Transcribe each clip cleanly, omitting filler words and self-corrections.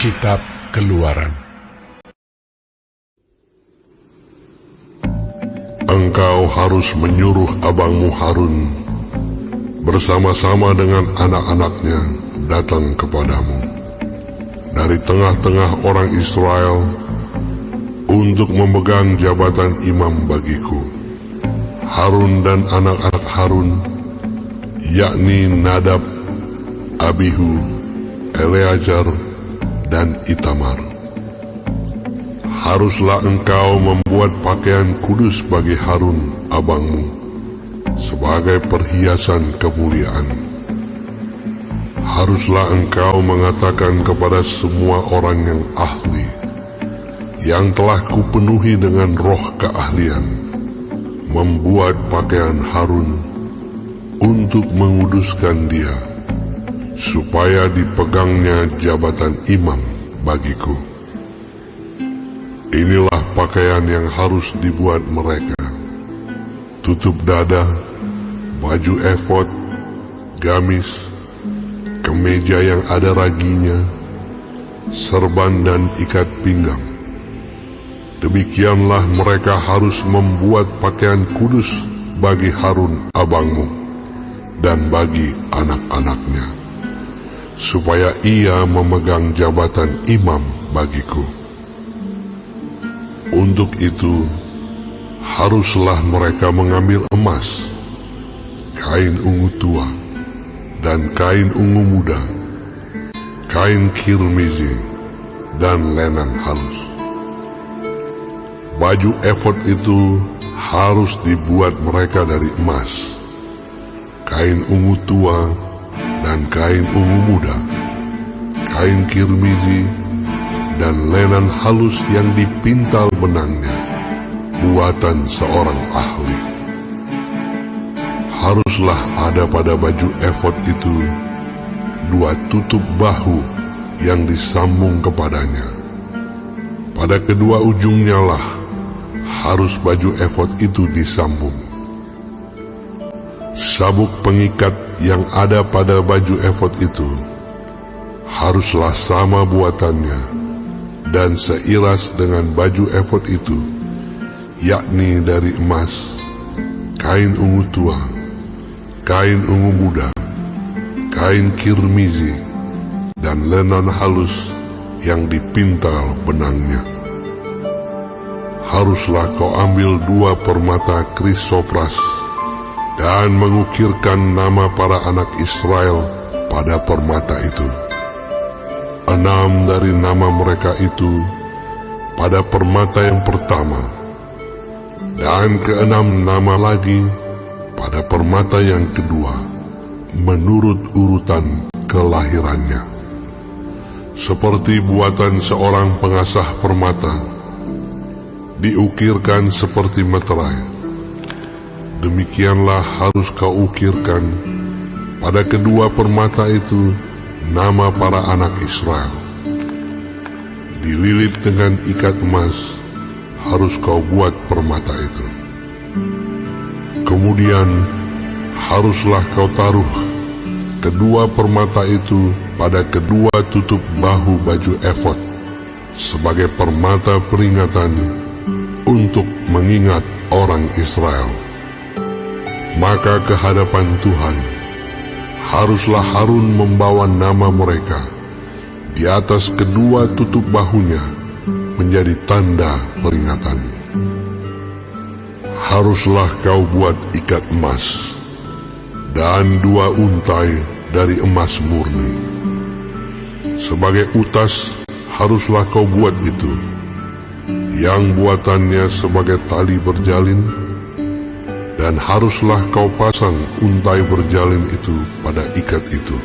Kitab Keluaran. Engkau harus menyuruh abangmu Harun bersama-sama dengan anak-anaknya datang kepadamu dari tengah-tengah orang Israel untuk memegang jabatan imam bagiku. Harun dan anak-anak Harun, yakni Nadab, Abihu, Eleazar, dan Itamar. Haruslah engkau membuat pakaian kudus bagi Harun abangmu sebagai perhiasan kemuliaan. Haruslah engkau mengatakan kepada semua orang yang ahli, yang telah kupenuhi dengan roh keahlian, membuat pakaian Harun untuk menguduskan dia, supaya dipegangnya jabatan imam bagiku. Inilah pakaian yang harus dibuat mereka: tutup dada, baju efod, gamis, kemeja yang ada raginya, serban dan ikat pinggang. Demikianlah mereka harus membuat pakaian kudus bagi Harun abangmu dan bagi anak-anaknya, supaya ia memegang jabatan imam bagiku. Untuk itu, haruslah mereka mengambil emas, kain ungu tua, dan kain ungu muda, kain kirmizi, dan lenan halus. Baju efod itu harus dibuat mereka dari emas, kain ungu tua, dan kain ungu muda, kain kirmizi, dan lenan halus yang dipintal benangnya, buatan seorang ahli. Haruslah ada pada baju efod itu 2 tutup bahu yang disambung kepadanya. Pada kedua ujungnya lah harus baju efod itu disambung. Sabuk pengikat yang ada pada baju efod itu haruslah sama buatannya dan seiras dengan baju efod itu, yakni dari emas, kain ungu tua, kain ungu muda, kain kirmizi, dan lenan halus yang dipintal benangnya. Haruslah kau ambil 2 permata krisopras dan mengukirkan nama para anak Israel pada permata itu. 6 dari nama mereka itu pada permata yang pertama, dan ke-6 nama lagi pada permata yang kedua, menurut urutan kelahirannya. Seperti buatan seorang pengasah permata, diukirkan seperti meterai. Demikianlah harus kau ukirkan pada kedua permata itu nama para anak Israel. Dililit dengan ikat emas harus kau buat permata itu. Kemudian haruslah kau taruh kedua permata itu pada kedua tutup bahu baju efod sebagai permata peringatan untuk mengingat orang Israel. Maka ke hadapan Tuhan haruslah Harun membawa nama mereka di atas kedua tutup bahunya menjadi tanda peringatan. Haruslah kau buat ikat emas dan 2 untai dari emas murni. Sebagai utas haruslah kau buat itu, yang buatannya sebagai tali berjalin, dan haruslah kau pasang untai berjalin itu pada ikat itu.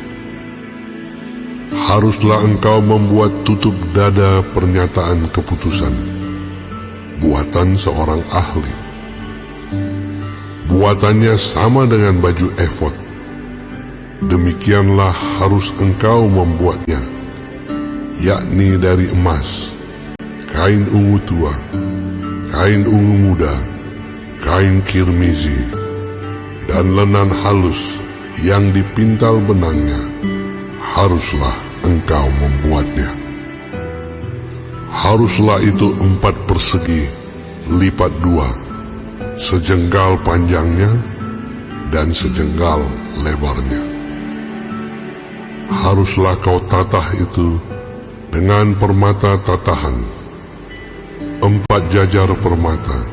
Haruslah engkau membuat tutup dada pernyataan keputusan, buatan seorang ahli. Buatannya sama dengan baju efod. Demikianlah harus engkau membuatnya, yakni dari emas, kain ungu tua, kain ungu muda, kain kirmizi, dan lenan halus yang dipintal benangnya, haruslah engkau membuatnya. Haruslah itu 4 persegi lipat 2, sejengkal panjangnya dan sejengkal lebarnya. Haruslah kau tatah itu dengan permata tatahan, 4 jajar permata,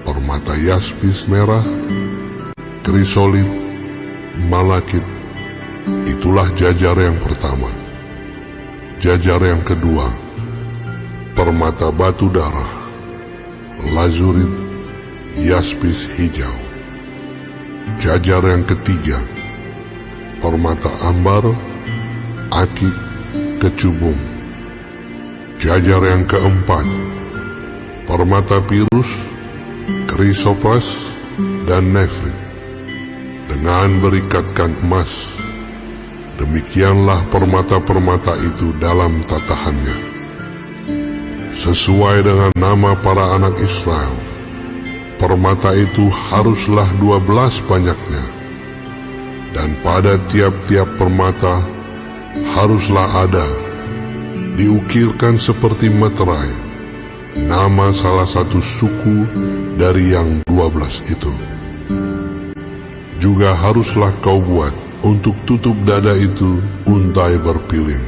permata yaspis merah, krisolit, malakit. Itulah jajar yang pertama. Jajar yang kedua, permata batu darah, lazurit, yaspis hijau. Jajar yang ketiga, permata ambar, akik, kecubung. Jajar yang keempat, permata pirus, krisopras, dan nefrit, dengan berikatkan emas. Demikianlah permata-permata itu dalam tatahannya, sesuai dengan nama para anak Israel. Permata itu haruslah 12 banyaknya, dan pada tiap-tiap permata haruslah ada diukirkan seperti meterai nama salah satu suku dari yang 12 itu. Juga haruslah kau buat untuk tutup dada itu untai berpilin,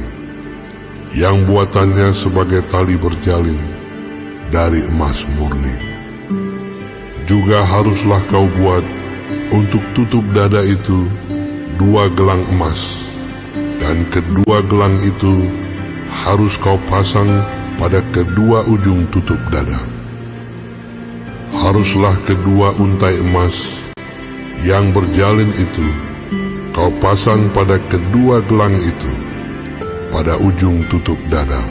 yang buatannya sebagai tali berjalin dari emas murni. Juga haruslah kau buat untuk tutup dada itu 2 gelang emas, dan kedua gelang itu harus kau pasang pada kedua ujung tutup dada. Haruslah kedua untai emas yang berjalin itu kau pasang pada kedua gelang itu, pada ujung tutup dada.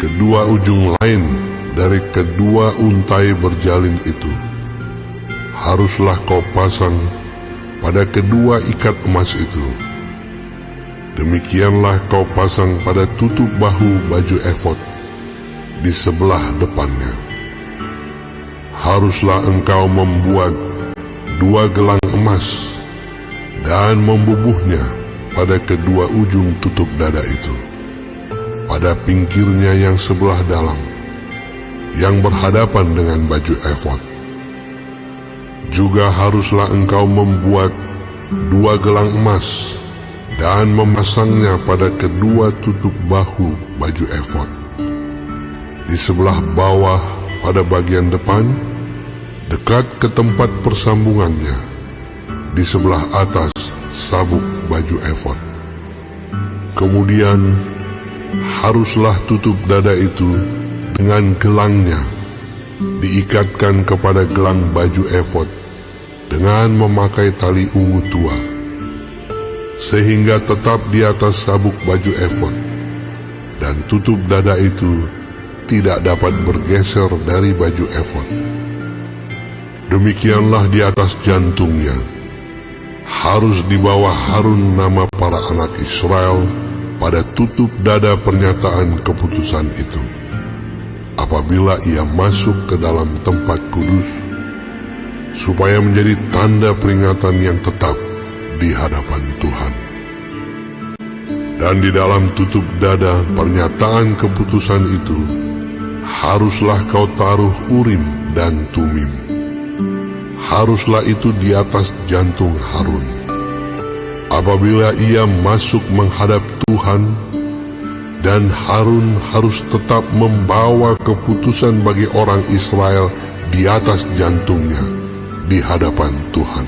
Kedua ujung lain dari kedua untai berjalin itu haruslah kau pasang pada kedua ikat emas itu. Demikianlah kau pasang pada tutup bahu baju efod di sebelah depannya. Haruslah engkau membuat 2 gelang emas dan membubuhnya pada kedua ujung tutup dada itu, pada pinggirnya yang sebelah dalam, yang berhadapan dengan baju efod. Juga haruslah engkau membuat 2 gelang emas dan memasangnya pada kedua tutup bahu baju efod, di sebelah bawah pada bagian depan, dekat ke tempat persambungannya, di sebelah atas sabuk baju efod. Kemudian haruslah tutup dada itu dengan gelangnya diikatkan kepada gelang baju efod dengan memakai tali ungu tua, sehingga tetap di atas sabuk baju efod, dan tutup dada itu tidak dapat bergeser dari baju efod. Demikianlah di atas jantungnya harus di bawah Harun nama para anak Israel pada tutup dada pernyataan keputusan itu, apabila ia masuk ke dalam tempat kudus, supaya menjadi tanda peringatan yang tetap di hadapan Tuhan. Dan di dalam tutup dada pernyataan keputusan itu haruslah kau taruh Urim dan Tumim. Haruslah itu di atas jantung Harun. Apabila ia masuk menghadap Tuhan, dan Harun harus tetap membawa keputusan bagi orang Israel di atas jantungnya di hadapan Tuhan.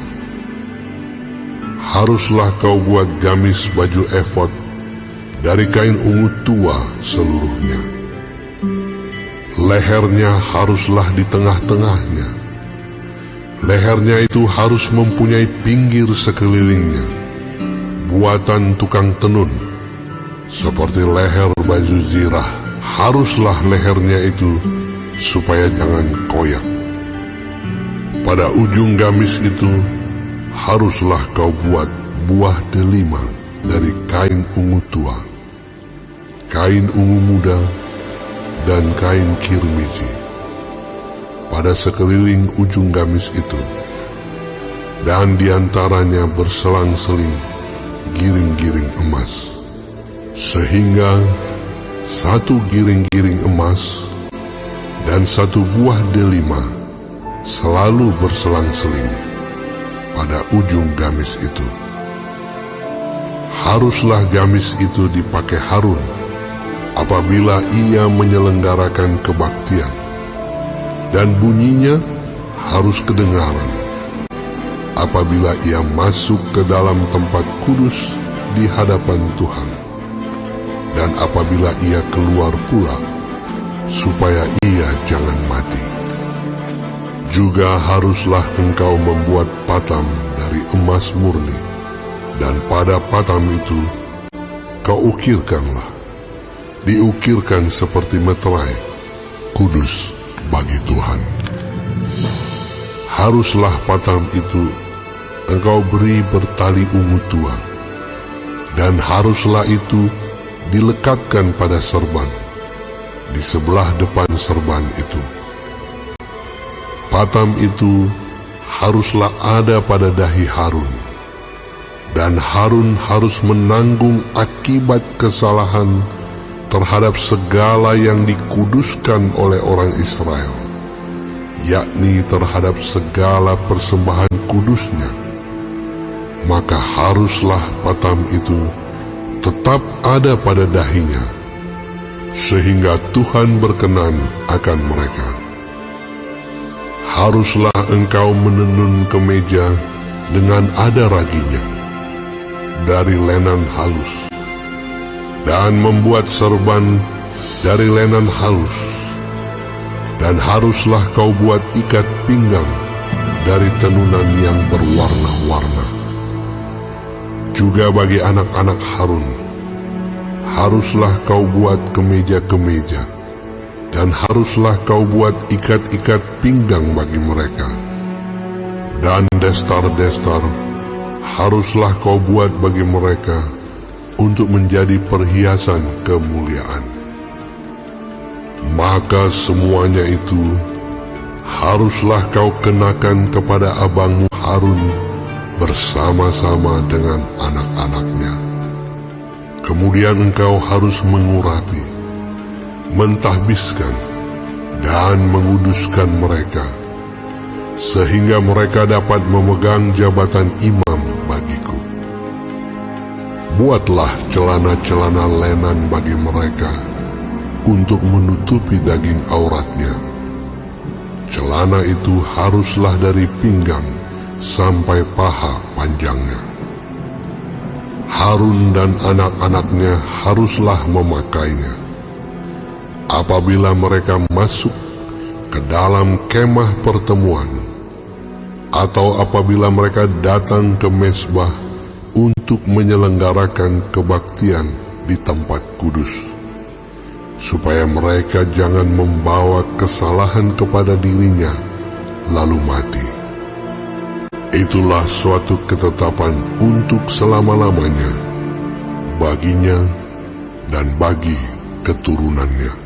Haruslah kau buat gamis baju efod dari kain ungu tua seluruhnya. Lehernya haruslah di tengah-tengahnya. Lehernya itu harus mempunyai pinggir sekelilingnya, buatan tukang tenun, seperti leher baju zirah. Haruslah lehernya itu supaya jangan koyak. Pada ujung gamis itu haruslah kau buat buah delima dari kain ungu tua, kain ungu muda, dan kain kirmiji pada sekeliling ujung gamis itu, dan diantaranya berselang-seling giring-giring emas, sehingga satu giring-giring emas, dan satu buah delima selalu berselang-seling pada ujung gamis itu. Haruslah gamis itu dipakai Harun apabila ia menyelenggarakan kebaktian, dan bunyinya harus kedengaran apabila ia masuk ke dalam tempat kudus di hadapan Tuhan, dan apabila ia keluar pula, supaya ia jangan mati. Juga haruslah engkau membuat patam dari emas murni, dan pada patam itu kau ukirkanlah, diukirkan seperti meterai, kudus bagi Tuhan. Haruslah patam itu engkau beri bertali ungu tua, dan haruslah itu dilekatkan pada serban, di sebelah depan serban itu. Patam itu haruslah ada pada dahi Harun, dan Harun harus menanggung akibat kesalahan terhadap segala yang dikuduskan oleh orang Israel, yakni terhadap segala persembahan kudusnya. Maka haruslah patam itu tetap ada pada dahinya, sehingga Tuhan berkenan akan mereka. Haruslah engkau menenun kemeja dengan ada raginya, dari lenan halus, dan membuat serban dari lenan halus. Dan haruslah kau buat ikat pinggang dari tenunan yang berwarna-warna. Juga bagi anak-anak Harun, haruslah kau buat kemeja-kemeja, dan haruslah kau buat ikat-ikat pinggang bagi mereka. Dan destar-destar haruslah kau buat bagi mereka untuk menjadi perhiasan kemuliaan. Maka semuanya itu haruslah kau kenakan kepada abangmu Harun bersama-sama dengan anak-anaknya. Kemudian engkau harus mengurapi, mentahbiskan, dan menguduskan mereka, sehingga mereka dapat memegang jabatan imam bagiku. Buatlah celana-celana lenan bagi mereka untuk menutupi daging auratnya. Celana itu haruslah dari pinggang sampai paha panjangnya. Harun dan anak-anaknya haruslah memakainya apabila mereka masuk ke dalam kemah pertemuan, atau apabila mereka datang ke mezbah untuk menyelenggarakan kebaktian di tempat kudus, supaya mereka jangan membawa kesalahan kepada dirinya lalu mati. Itulah suatu ketetapan untuk selama-lamanya baginya dan bagi keturunannya.